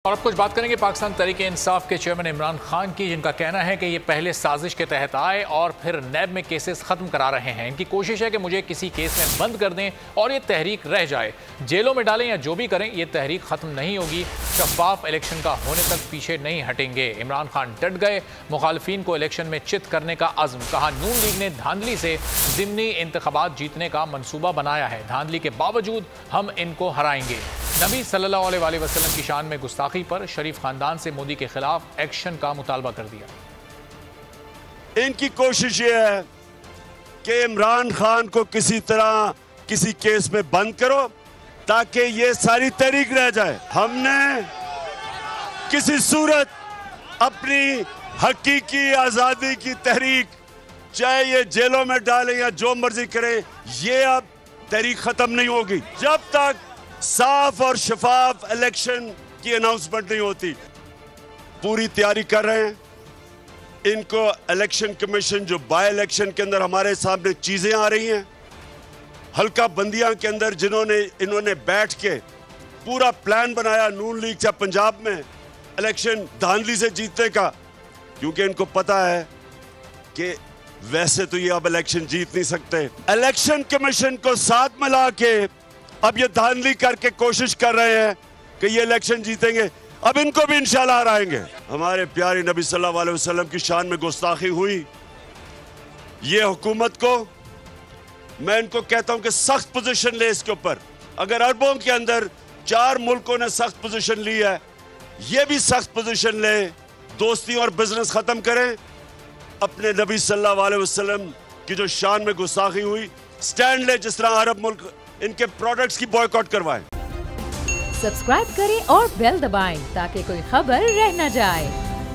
और अब कुछ बात करेंगे पाकिस्तान तहरीक इंसाफ के चेयरमैन इमरान खान की, जिनका कहना है कि ये पहले साजिश के तहत आए और फिर नैब में केसेस खत्म करा रहे हैं। इनकी कोशिश है कि मुझे किसी केस में बंद कर दें और ये तहरीक रह जाए, जेलों में डालें या जो भी करें, ये तहरीक खत्म नहीं होगी। शफाफ इलेक्शन का होने तक पीछे नहीं हटेंगे। इमरान खान डट गए, मुखालफिन को इलेक्शन में चित करने का अज़्म। कहा नून लीग ने धांधली से ज़िमनी इंतखाबात जीतने का मंसूबा बनाया है, धांधली के बावजूद हम इनको हराएंगे। नबी सल्लल्लाहु अलैहि वसल्लम की शान में गुस्ताखी पर शरीफ खानदान से मोदी के खिलाफ एक्शन का मुतालबा कर दिया। इनकी कोशिश ये है कि इमरान खान को किसी तरह किसी केस में बंद करो ताकि ये सारी तहरीक रह जाए। हमने किसी सूरत अपनी हकीकी आजादी की तहरीक, चाहे ये जेलों में डालें या जो मर्जी करें, ये अब तहरीक खत्म नहीं होगी जब तक साफ और शफाफ इलेक्शन की अनाउंसमेंट नहीं होती। पूरी तैयारी कर रहे हैं। इनको इलेक्शन कमीशन जो बाय इलेक्शन के अंदर हमारे सामने चीजें आ रही हैं, हल्का बंदियां के अंदर इन्होंने बैठ के पूरा प्लान बनाया नून लीग चाहे पंजाब में इलेक्शन धांधली से जीतने का, क्योंकि इनको पता है कि वैसे तो ये अब इलेक्शन जीत नहीं सकते। इलेक्शन कमीशन को साथ मिला के अब ये धांधली करके कोशिश कर रहे हैं कि ये इलेक्शन जीतेंगे। अब इनको भी इंशाल्लाह हराएंगे। हमारे प्यारे नबी सल्लल्लाहु अलैहि वसल्लम की शान में गुस्ताखी हुई। ये हुकूमत को मैं इनको कहता हूं कि सख्त पोजीशन ले इसके ऊपर। अगर अरबों के अंदर 4 मुल्कों ने सख्त पोजीशन ली है, ये भी सख्त पोजीशन ले, दोस्ती और बिजनेस खत्म करें। अपने नबी सल्लल्लाहु अलैहि वसल्लम की जो शान में गुस्ताखी हुई, स्टैंड ले, जिस तरह अरब मुल्क इनके प्रोडक्ट्स की बॉयकॉट करवाएं। सब्सक्राइब करें और बेल दबाएं ताकि कोई खबर रह न जाए।